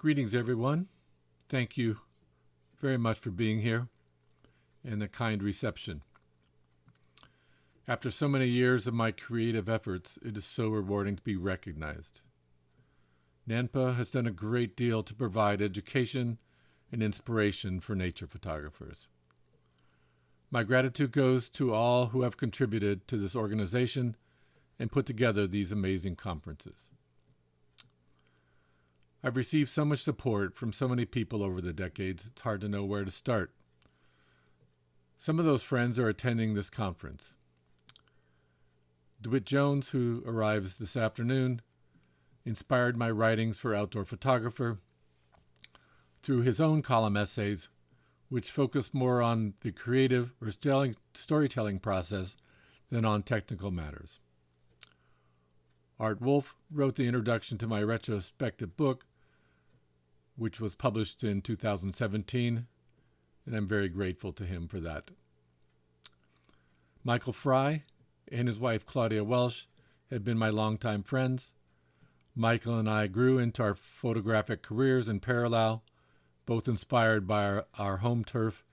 Greetings, everyone. Thank you very much for being here and the kind reception. After so many years of my creative efforts, it is so rewarding to be recognized. NANPA has done a great deal to provide education and inspiration for nature photographers. My gratitude goes to all who have contributed to this organization and put together these amazing conferences. I've received so much support from so many people over the decades, it's hard to know where to start. Some of those friends are attending this conference. DeWitt Jones, who arrives this afternoon, inspired my writings for Outdoor Photographer through his own column essays, which focus more on the creative or storytelling process than on technical matters. Art Wolf wrote the introduction to my retrospective book, which was published in 2017, and I'm very grateful to him for that. Michael Fry and his wife Claudia Welsh had been my longtime friends. Michael and I grew into our photographic careers in parallel, both inspired by our home turf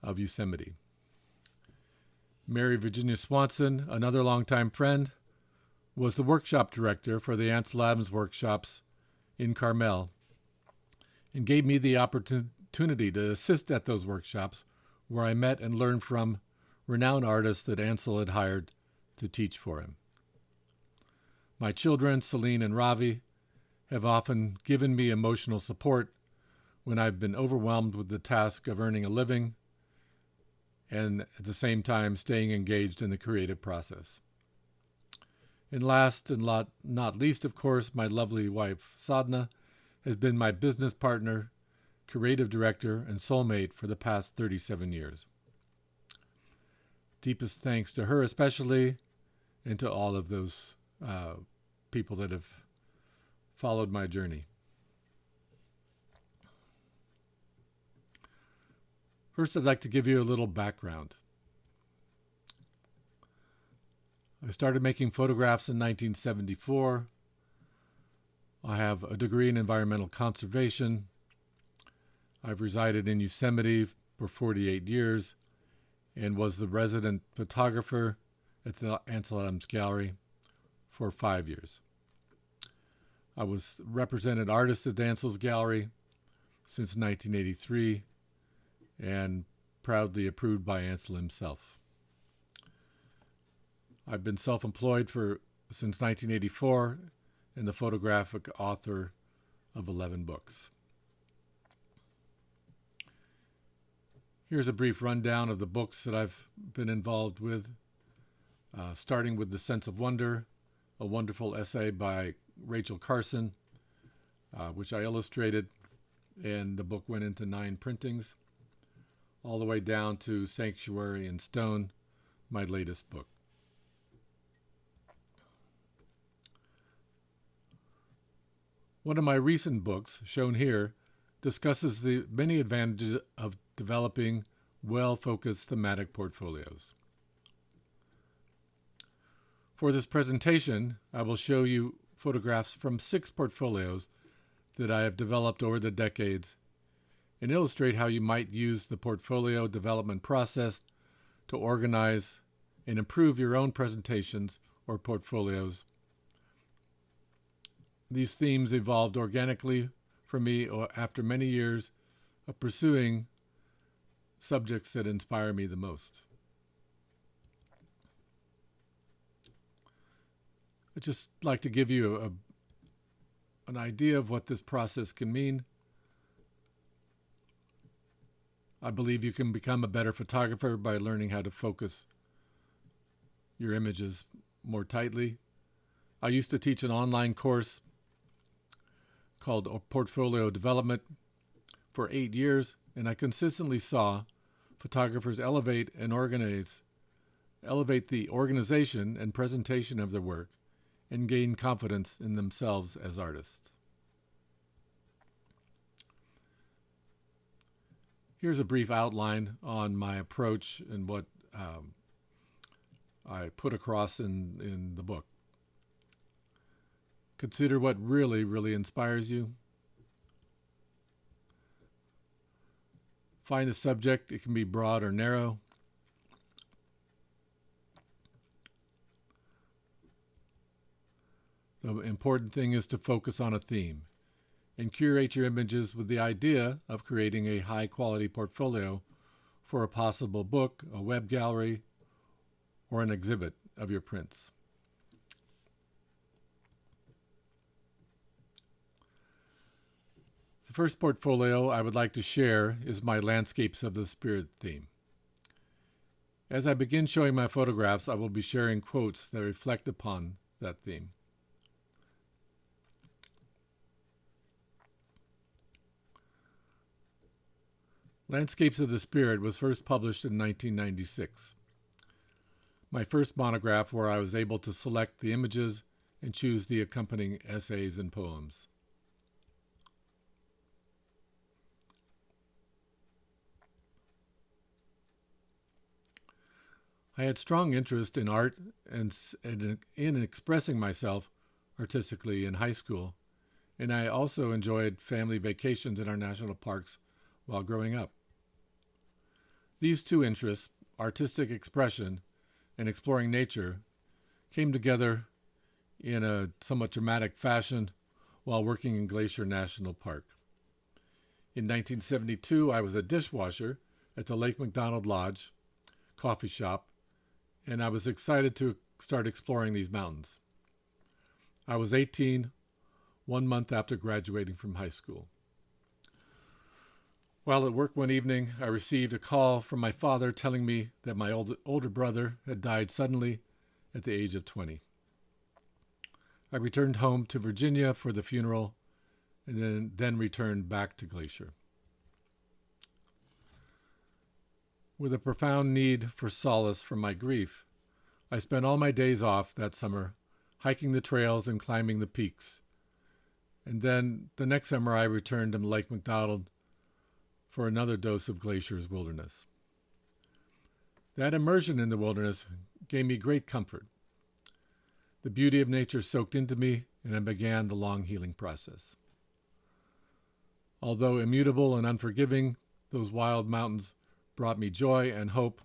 of Yosemite. Mary Virginia Swanson, another longtime friend, was the workshop director for the Ansel Adams workshops in Carmel and gave me the opportunity to assist at those workshops where I met and learned from renowned artists that Ansel had hired to teach for him. My children, Celine and Ravi, have often given me emotional support when I've been overwhelmed with the task of earning a living and at the same time staying engaged in the creative process. And last and not least, of course, my lovely wife, Sadhna, has been my business partner, creative director, and soulmate for the past 37 years. Deepest thanks to her especially, and to all of those people that have followed my journey. First, I'd like to give you a little background. I started making photographs in 1974. I have a degree in environmental conservation. I've resided in Yosemite for 48 years and was the resident photographer at the Ansel Adams Gallery for 5 years. I was represented artist at Ansel's Gallery since 1983 and proudly approved by Ansel himself. I've been self-employed since 1984 and the photographic author of 11 books. Here's a brief rundown of the books that I've been involved with, starting with The Sense of Wonder, a wonderful essay by Rachel Carson, which I illustrated, and the book went into 9 printings, all the way down to Sanctuary in Stone, my latest book. One of my recent books, shown here, discusses the many advantages of developing well-focused thematic portfolios. For this presentation, I will show you photographs from 6 portfolios that I have developed over the decades and illustrate how you might use the portfolio development process to organize and improve your own presentations or portfolios. These themes evolved organically for me after many years of pursuing subjects that inspire me the most. I'd just like to give you an idea of what this process can mean. I believe you can become a better photographer by learning how to focus your images more tightly. I used to teach an online course called Portfolio Development for 8 years, and I consistently saw photographers elevate the organization and presentation of their work and gain confidence in themselves as artists. Here's a brief outline on my approach and what I put across in the book. Consider what really, really inspires you. Find the subject. It can be broad or narrow. The important thing is to focus on a theme and curate your images with the idea of creating a high-quality portfolio for a possible book, a web gallery, or an exhibit of your prints. The first portfolio I would like to share is my Landscapes of the Spirit theme. As I begin showing my photographs, I will be sharing quotes that reflect upon that theme. Landscapes of the Spirit was first published in 1996. My first monograph where I was able to select the images and choose the accompanying essays and poems. I had strong interest in art and in expressing myself artistically in high school, and I also enjoyed family vacations in our national parks while growing up. These two interests, artistic expression and exploring nature, came together in a somewhat dramatic fashion while working in Glacier National Park. In 1972, I was a dishwasher at the Lake McDonald Lodge coffee shop, and I was excited to start exploring these mountains. I was 18, 1 month after graduating from high school. While at work one evening, I received a call from my father telling me that my older brother had died suddenly at the age of 20. I returned home to Virginia for the funeral and then returned back to Glacier. With a profound need for solace from my grief, I spent all my days off that summer hiking the trails and climbing the peaks. And then the next summer I returned to Lake McDonald for another dose of Glacier's wilderness. That immersion in the wilderness gave me great comfort. The beauty of nature soaked into me, and I began the long healing process. Although immutable and unforgiving, those wild mountains brought me joy and hope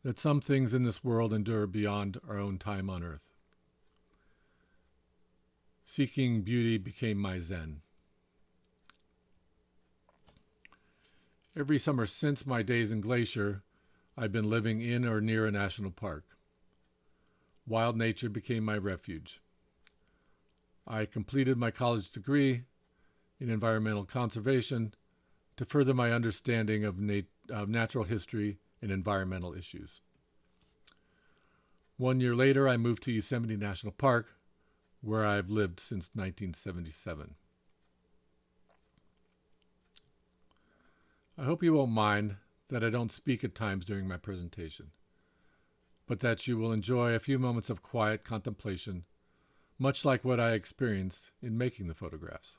that some things in this world endure beyond our own time on earth. Seeking beauty became my zen. Every summer since my days in Glacier, I've been living in or near a national park. Wild nature became my refuge. I completed my college degree in environmental conservation to further my understanding of natural history and environmental issues. 1 year later, I moved to Yosemite National Park, where I've lived since 1977. I hope you won't mind that I don't speak at times during my presentation, but that you will enjoy a few moments of quiet contemplation, much like what I experienced in making the photographs.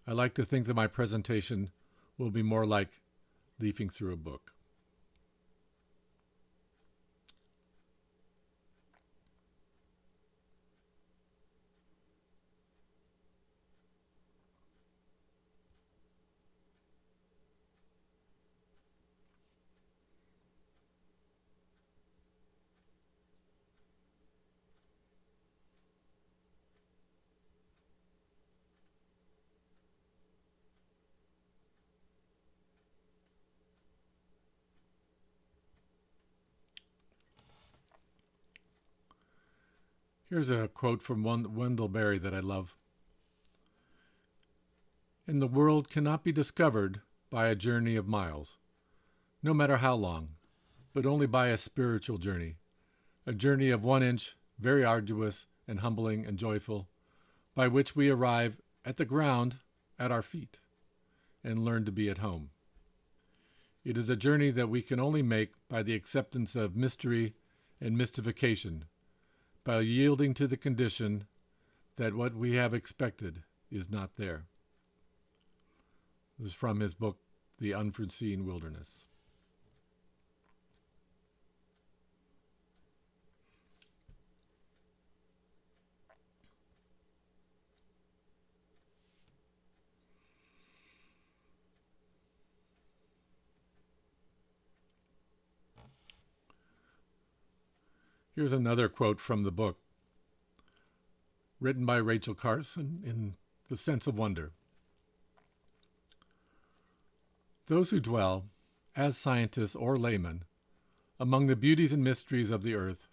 I like to think that my presentation will be more like leafing through a book. Here's a quote from Wendell Berry that I love. "And the world cannot be discovered by a journey of miles, no matter how long, but only by a spiritual journey, a journey of 1 inch, very arduous and humbling and joyful, by which we arrive at the ground at our feet and learn to be at home. It is a journey that we can only make by the acceptance of mystery and mystification, by yielding to the condition that what we have expected is not there." This is from his book, The Unforeseen Wilderness. Here's another quote from the book, written by Rachel Carson in The Sense of Wonder. Those who dwell, as scientists or laymen, among the beauties and mysteries of the earth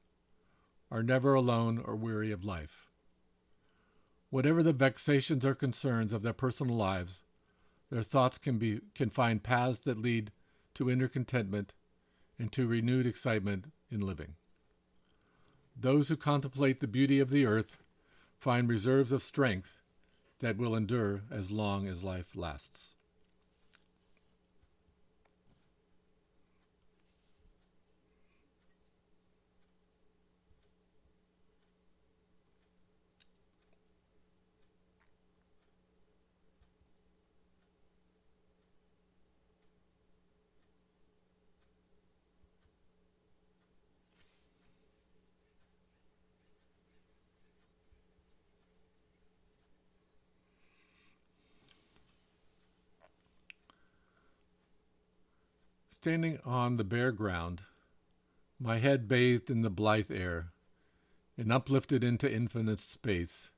are never alone or weary of life. Whatever the vexations or concerns of their personal lives, their thoughts can find paths that lead to inner contentment and to renewed excitement in living. Those who contemplate the beauty of the earth find reserves of strength that will endure as long as life lasts. Standing on the bare ground, my head bathed in the blithe air, and uplifted into infinite space,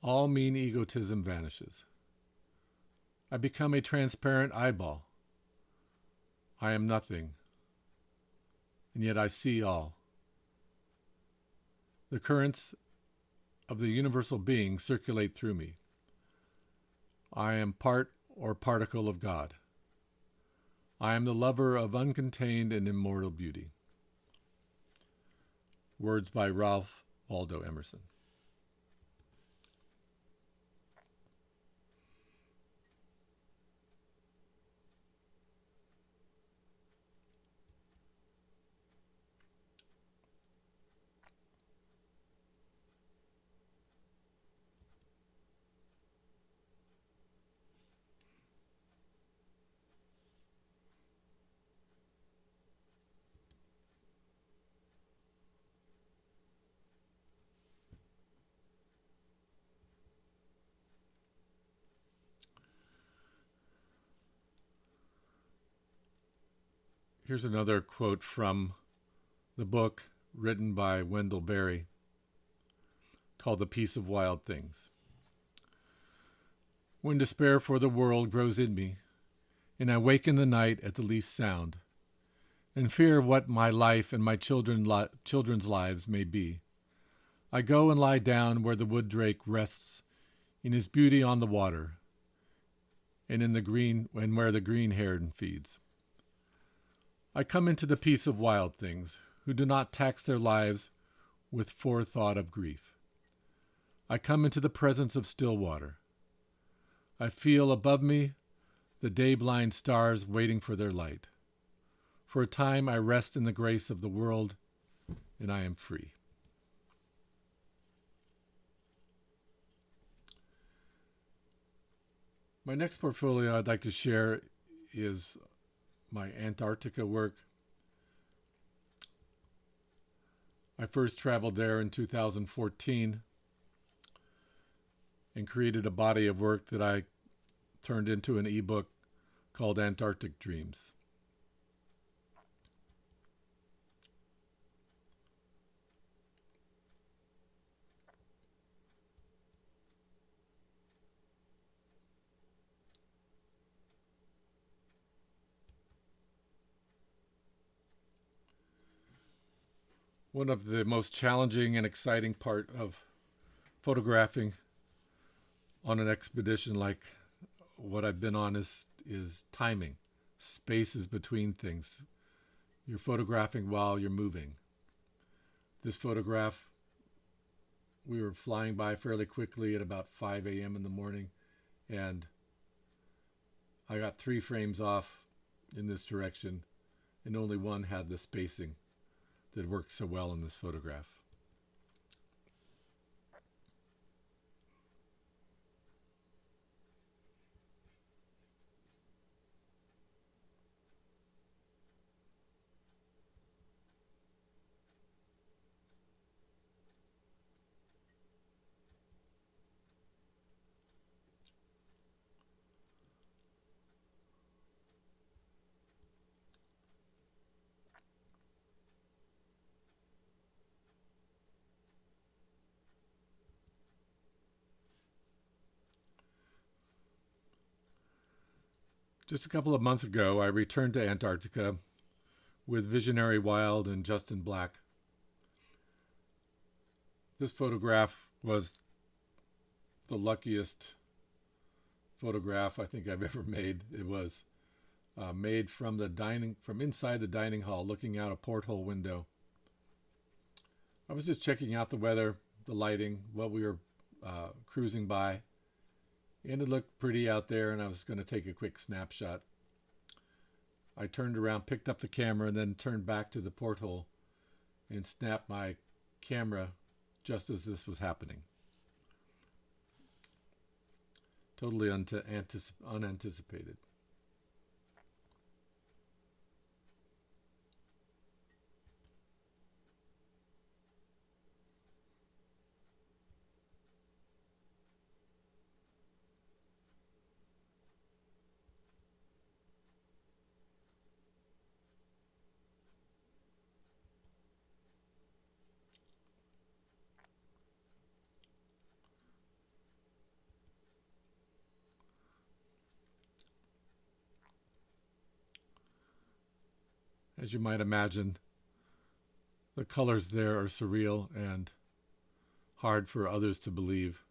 all mean egotism vanishes. I become a transparent eyeball. I am nothing, and yet I see all. The currents of the universal being circulate through me. I am part or particle of God. I am the lover of uncontained and immortal beauty. Words by Ralph Waldo Emerson. Here's another quote from the book written by Wendell Berry called The Peace of Wild Things. When despair for the world grows in me, and I wake in the night at the least sound, in fear of what my life and my children's lives may be, I go and lie down where the wood drake rests in his beauty on the water, and where the green heron feeds. I come into the peace of wild things, who do not tax their lives with forethought of grief. I come into the presence of still water. I feel above me the day-blind stars waiting for their light. For a time I rest in the grace of the world, and I am free. My next portfolio I'd like to share is my Antarctica work. I first traveled there in 2014 and created a body of work that I turned into an ebook called Antarctic Dreams. One of the most challenging and exciting part of photographing on an expedition like what I've been on is timing, spaces between things. You're photographing while you're moving. This photograph, we were flying by fairly quickly at about 5 a.m. in the morning, and I got 3 frames off in this direction, and only one had the spacing that works so well in this photograph. Just a couple of months ago, I returned to Antarctica with Visionary Wild and Justin Black. This photograph was the luckiest photograph I think I've ever made. It was made from inside the dining hall, looking out a porthole window. I was just checking out the weather, the lighting, what we were cruising by, and it looked pretty out there, and I was going to take a quick snapshot. I turned around, picked up the camera, and then turned back to the porthole and snapped my camera just as this was happening. Totally unanticipated. As you might imagine, the colors there are surreal and hard for others to believe.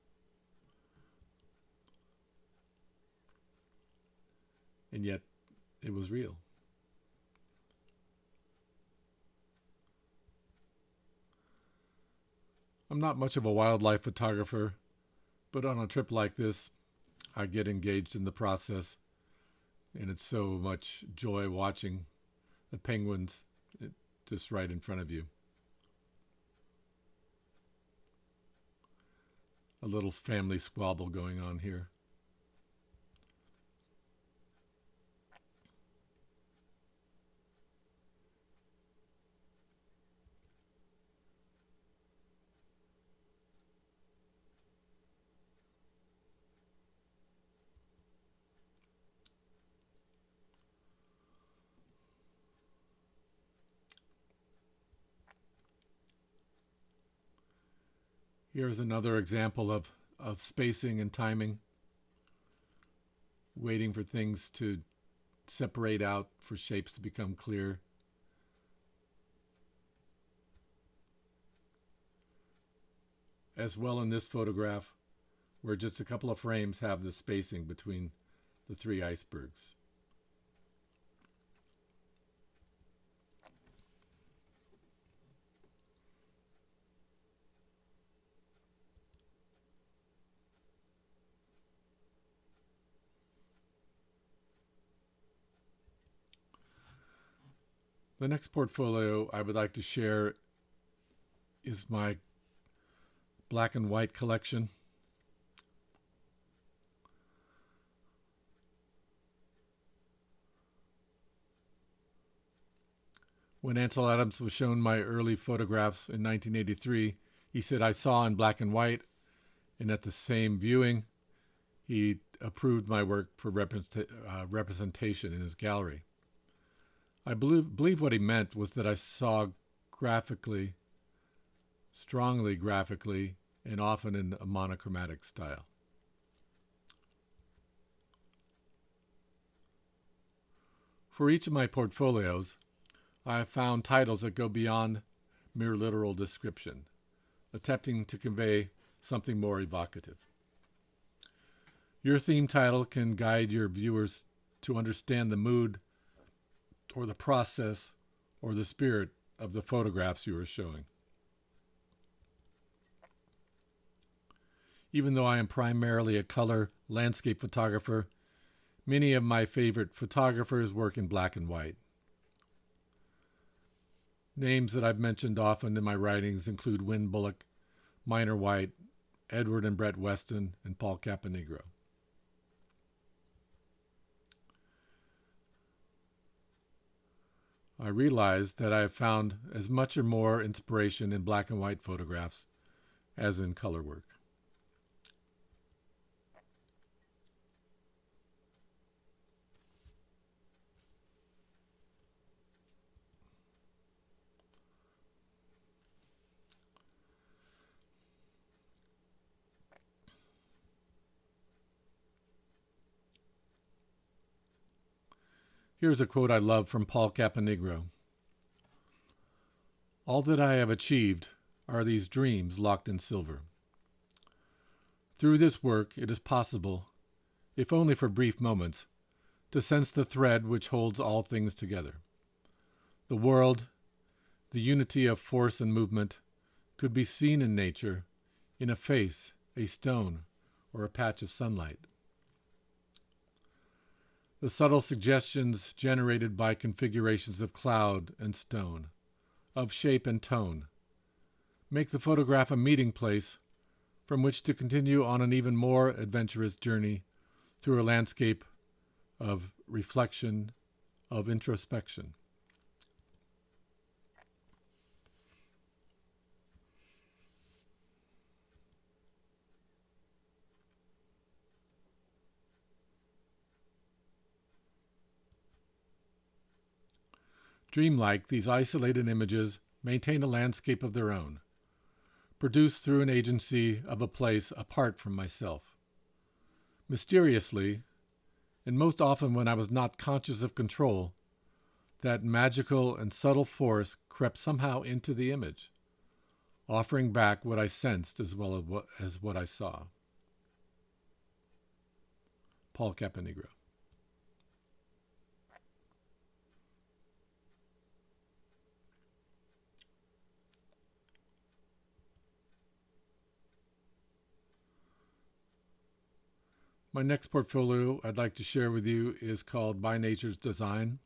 And yet, it was real. I'm not much of a wildlife photographer, but on a trip like this, I get engaged in the process, and it's so much joy watching the penguins just right in front of you. A little family squabble going on here. Here's another example of spacing and timing, waiting for things to separate out, for shapes to become clear. As well in this photograph, where just a couple of frames have the spacing between the three icebergs. The next portfolio I would like to share is my black and white collection. When Ansel Adams was shown my early photographs in 1983, he said I saw in black and white, and at the same viewing, he approved my work for representation in his gallery. I believe what he meant was that I saw graphically, strongly graphically, and often in a monochromatic style. For each of my portfolios, I have found titles that go beyond mere literal description, attempting to convey something more evocative. Your theme title can guide your viewers to understand the mood or the process or the spirit of the photographs you are showing. Even though I am primarily a color landscape photographer, many of my favorite photographers work in black and white. Names that I've mentioned often in my writings include Win Bullock, Minor White, Edward and Brett Weston, and Paul Caponegro. I realized that I have found as much or more inspiration in black and white photographs as in color work. Here's a quote I love from Paul Caponegro. "All that I have achieved are these dreams locked in silver. Through this work, it is possible, if only for brief moments, to sense the thread which holds all things together. The world, the unity of force and movement, could be seen in nature, in a face, a stone, or a patch of sunlight. The subtle suggestions generated by configurations of cloud and stone, of shape and tone, make the photograph a meeting place from which to continue on an even more adventurous journey through a landscape of reflection, of introspection." Dreamlike, these isolated images maintain a landscape of their own, produced through an agency of a place apart from myself. Mysteriously, and most often when I was not conscious of control, that magical and subtle force crept somehow into the image, offering back what I sensed as well as what I saw. Paul Caponegro. My next portfolio I'd like to share with you is called By Nature's Design.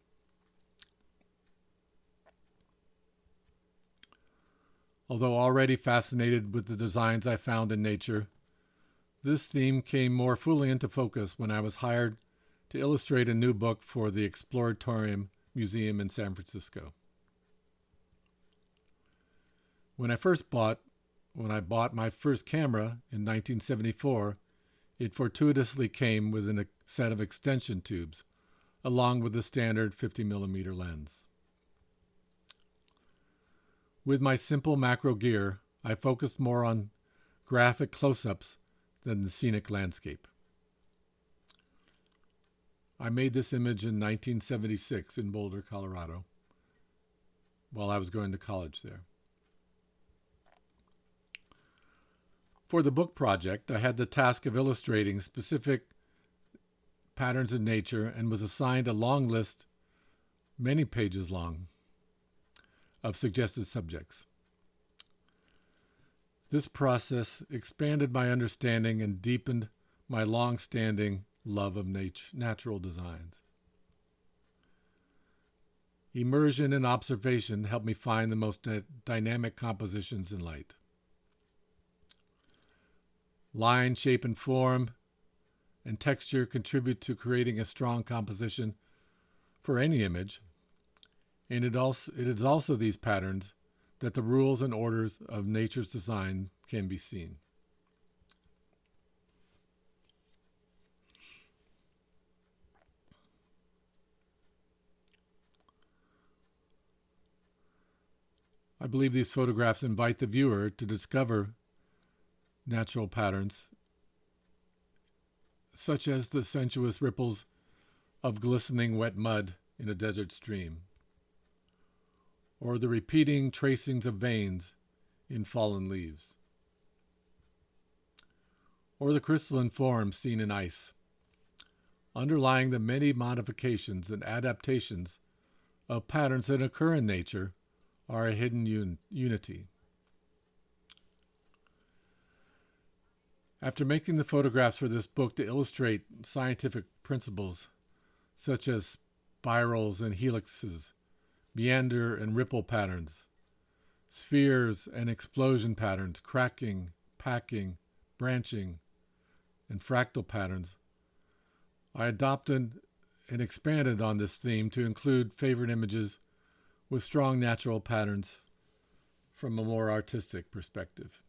Although already fascinated with the designs I found in nature, this theme came more fully into focus when I was hired to illustrate a new book for the Exploratorium Museum in San Francisco. When I bought my first camera in 1974, it fortuitously came with a set of extension tubes, along with the standard 50mm lens. With my simple macro gear, I focused more on graphic close-ups than the scenic landscape. I made this image in 1976 in Boulder, Colorado, while I was going to college there. For the book project, I had the task of illustrating specific patterns in nature and was assigned a long list, many pages long, of suggested subjects. This process expanded my understanding and deepened my long-standing love of natural designs. Immersion and observation helped me find the most dynamic compositions in light. Line, shape, and form and texture contribute to creating a strong composition for any image, and it is also these patterns that the rules and orders of nature's design can be seen. I believe these photographs invite the viewer to discover natural patterns, such as the sensuous ripples of glistening wet mud in a desert stream, or the repeating tracings of veins in fallen leaves, or the crystalline forms seen in ice. Underlying the many modifications and adaptations of patterns that occur in nature are a hidden unity. After making the photographs for this book to illustrate scientific principles such as spirals and helixes, meander and ripple patterns, spheres and explosion patterns, cracking, packing, branching, and fractal patterns, I adopted and expanded on this theme to include favorite images with strong natural patterns from a more artistic perspective.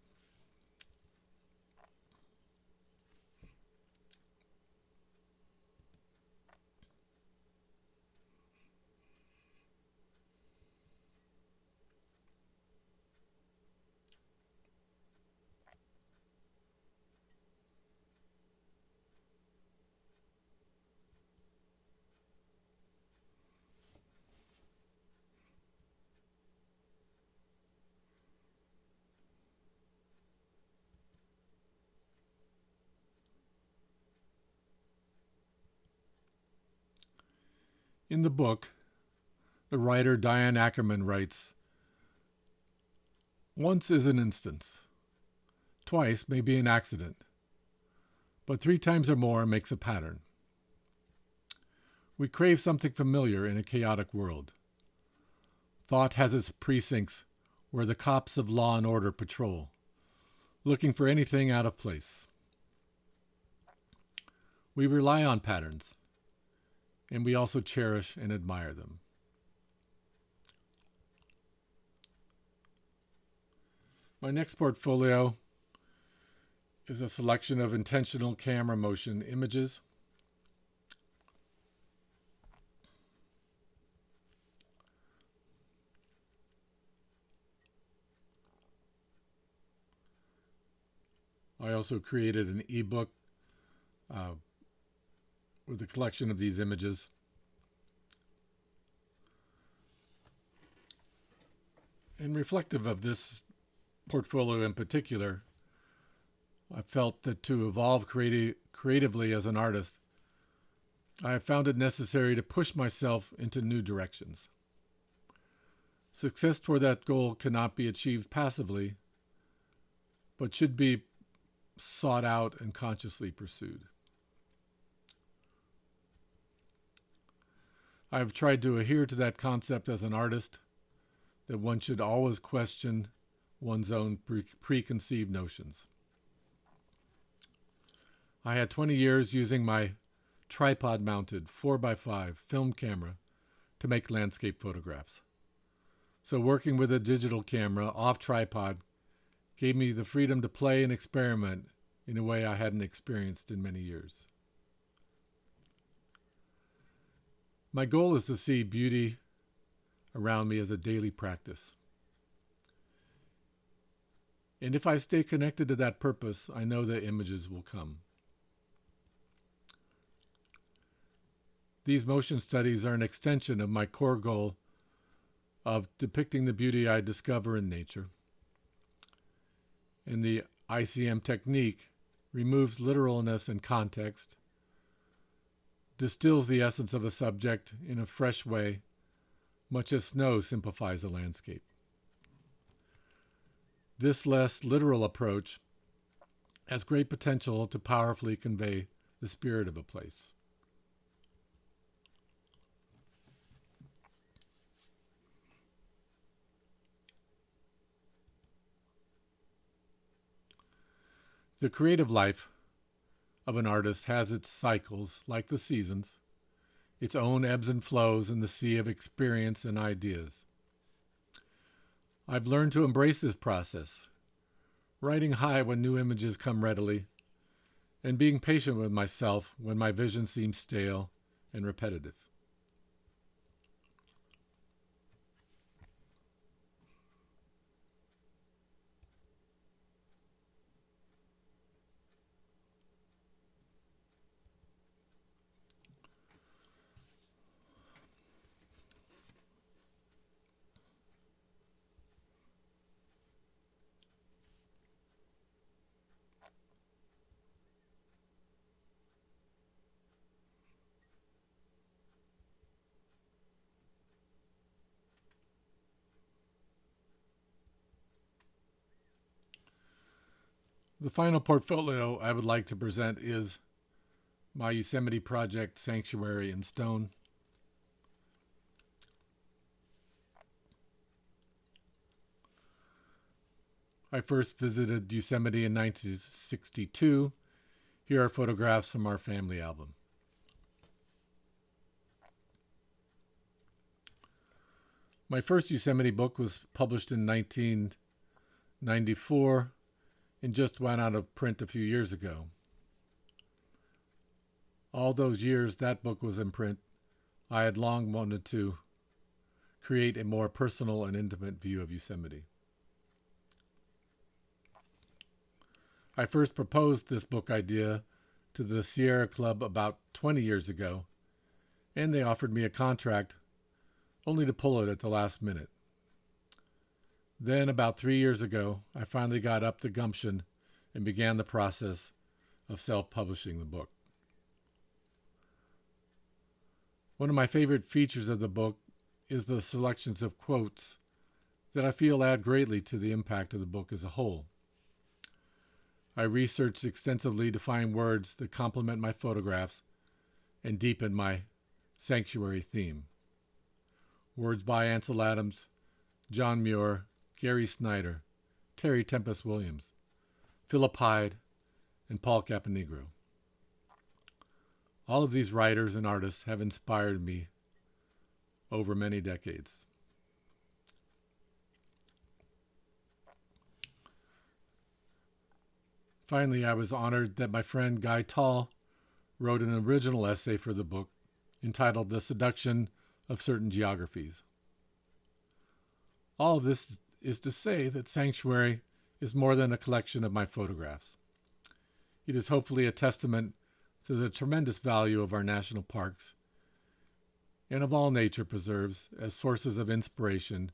In the book, the writer Diane Ackerman writes, "Once is an instance. Twice may be an accident. But 3 times or more makes a pattern. We crave something familiar in a chaotic world. Thought has its precincts where the cops of law and order patrol, looking for anything out of place. We rely on patterns, and we also cherish and admire them." My next portfolio is a selection of intentional camera motion images. I also created an ebook with a collection of these images. And reflective of this portfolio in particular, I felt that to evolve creatively as an artist, I have found it necessary to push myself into new directions. Success toward that goal cannot be achieved passively, but should be sought out and consciously pursued. I have tried to adhere to that concept as an artist, that one should always question one's own preconceived notions. I had 20 years using my tripod-mounted 4x5 film camera to make landscape photographs. So working with a digital camera off tripod gave me the freedom to play and experiment in a way I hadn't experienced in many years. My goal is to see beauty around me as a daily practice. And if I stay connected to that purpose, I know that images will come. These motion studies are an extension of my core goal of depicting the beauty I discover in nature. And the ICM technique removes literalness and context, distills the essence of a subject in a fresh way, much as snow simplifies a landscape. This less literal approach has great potential to powerfully convey the spirit of a place. The creative life of an artist has its cycles, like the seasons, its own ebbs and flows in the sea of experience and ideas. I've learned to embrace this process, riding high when new images come readily, and being patient with myself when my vision seems stale and repetitive. The final portfolio I would like to present is my Yosemite project, Sanctuary in Stone. I first visited Yosemite in 1962. Here are photographs from our family album. My first Yosemite book was published in 1994 and just went out of print a few years ago. All those years that book was in print, I had long wanted to create a more personal and intimate view of Yosemite. I first proposed this book idea to the Sierra Club about 20 years ago, and they offered me a contract only to pull it at the last minute. Then, about 3 years ago, I finally got up the gumption and began the process of self-publishing the book. One of my favorite features of the book is the selections of quotes that I feel add greatly to the impact of the book as a whole. I researched extensively to find words that complement my photographs and deepen my sanctuary theme. Words by Ansel Adams, John Muir, Gary Snyder, Terry Tempest Williams, Philip Hyde, and Paul Caponegro. All of these writers and artists have inspired me over many decades. Finally, I was honored that my friend Guy Tall wrote an original essay for the book entitled The Seduction of Certain Geographies. All of this is to say that Sanctuary is more than a collection of my photographs. It is hopefully a testament to the tremendous value of our national parks and of all nature preserves as sources of inspiration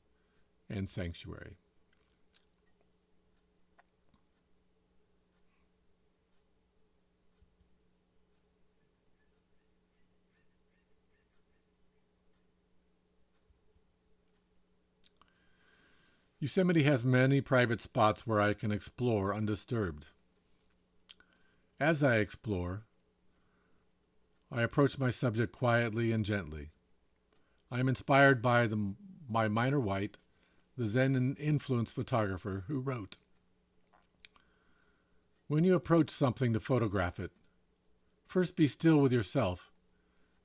and sanctuary. Yosemite has many private spots where I can explore undisturbed. As I explore, I approach my subject quietly and gently. I am inspired by Minor White, the Zen influenced photographer, who wrote, "When you approach something to photograph it, first be still with yourself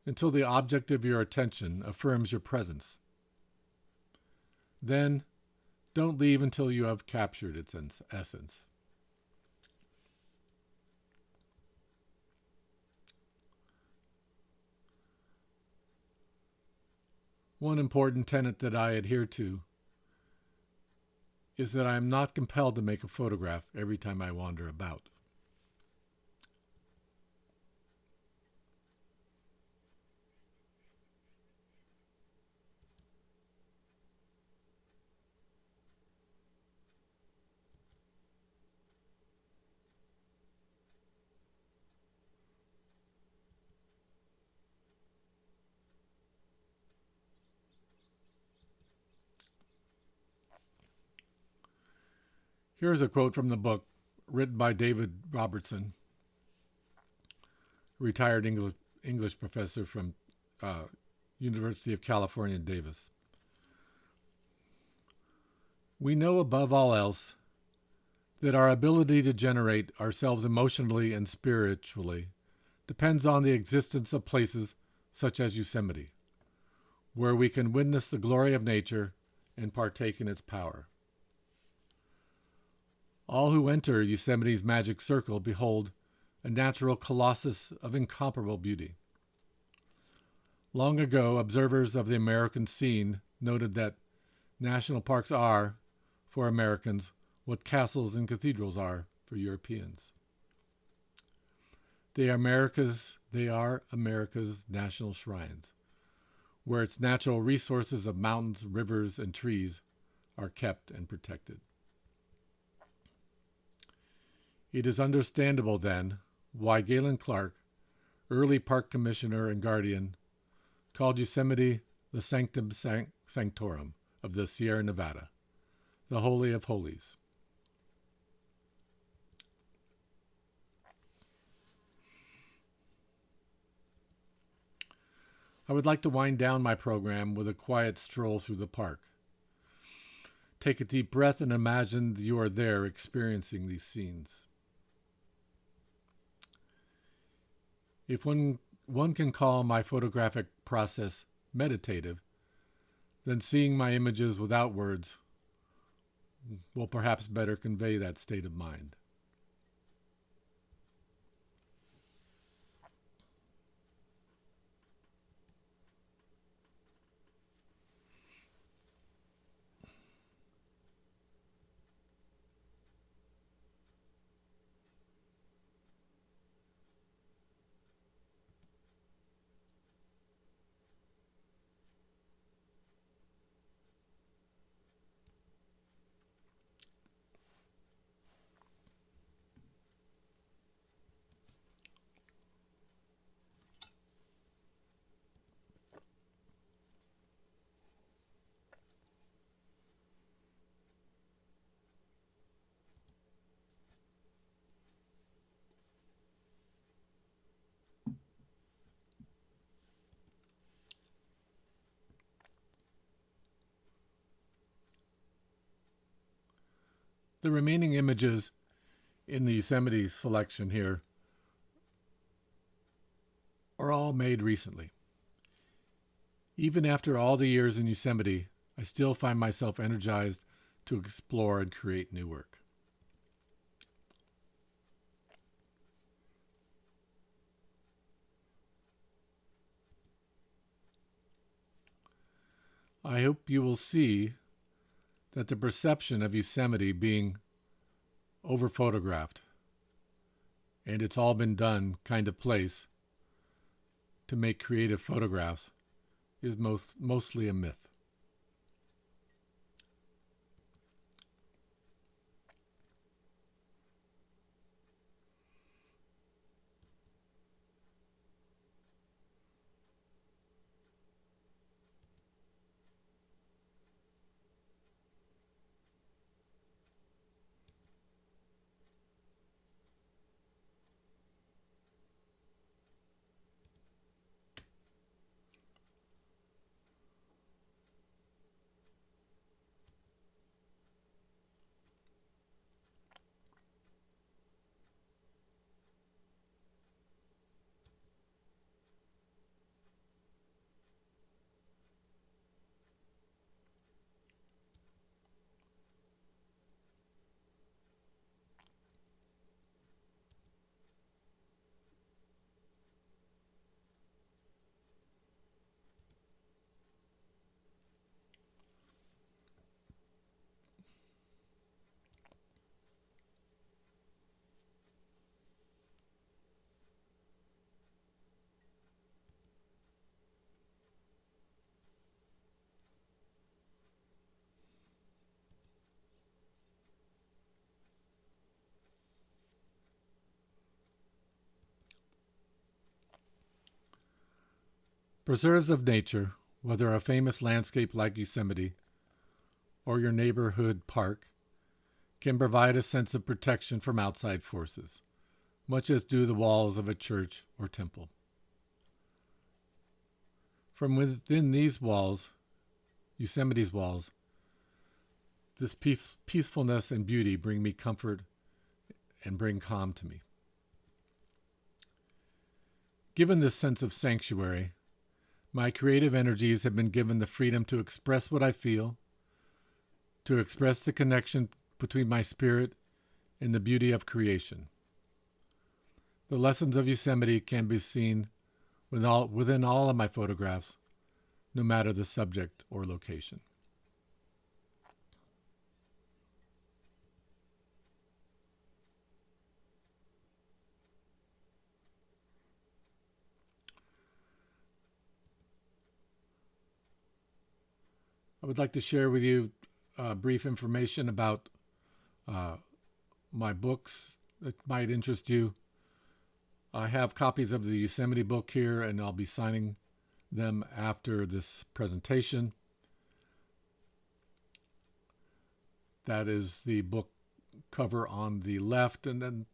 until the object of your attention affirms your presence. Then, don't leave until you have captured its essence." One important tenet that I adhere to is that I am not compelled to make a photograph every time I wander about. Here's a quote from the book, written by David Robertson, retired English professor from University of California, Davis. "We know above all else that our ability to generate ourselves emotionally and spiritually depends on the existence of places such as Yosemite, where we can witness the glory of nature and partake in its power. All who enter Yosemite's magic circle behold a natural colossus of incomparable beauty. Long ago, observers of the American scene noted that national parks are, for Americans, what castles and cathedrals are for Europeans. They are America's national shrines, where its natural resources of mountains, rivers, and trees are kept and protected. It is understandable, then, why Galen Clark, early park commissioner and guardian, called Yosemite the sanctum sanctorum of the Sierra Nevada, the Holy of Holies. I would like to wind down my program with a quiet stroll through the park. Take a deep breath and imagine that you are there experiencing these scenes. If one can call my photographic process meditative, then seeing my images without words will perhaps better convey that state of mind. The remaining images in the Yosemite selection here are all made recently. Even after all the years in Yosemite, I still find myself energized to explore and create new work. I hope you will see that the perception of Yosemite being over-photographed and it's all been done kind of place to make creative photographs is mostly a myth. Preserves of nature, whether a famous landscape like Yosemite or your neighborhood park, can provide a sense of protection from outside forces, much as do the walls of a church or temple. From within these walls, Yosemite's walls, this peacefulness and beauty bring me comfort and bring calm to me. Given this sense of sanctuary, my creative energies have been given the freedom to express what I feel, to express the connection between my spirit and the beauty of creation. The lessons of Yosemite can be seen within all of my photographs, no matter the subject or location. I would like to share with you brief information about my books that might interest you. I have copies of the Yosemite book here, and I'll be signing them after this presentation. That is the book cover on the left, and then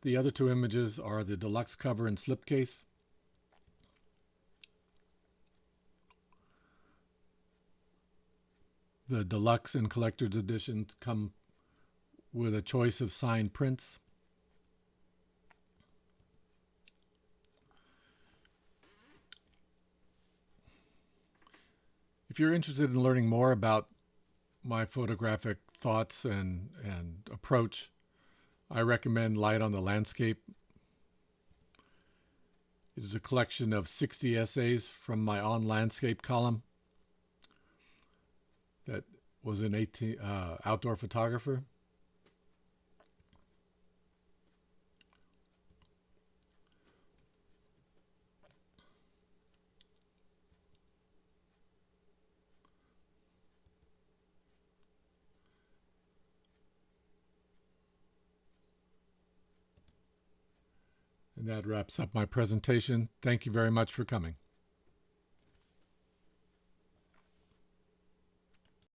the other two images are the deluxe cover and slipcase. The deluxe and collector's editions come with a choice of signed prints. If you're interested in learning more about my photographic thoughts and approach, I recommend Light on the Landscape. It is a collection of 60 essays from my On Landscape column that was an outdoor photographer. And that wraps up my presentation. Thank you very much for coming.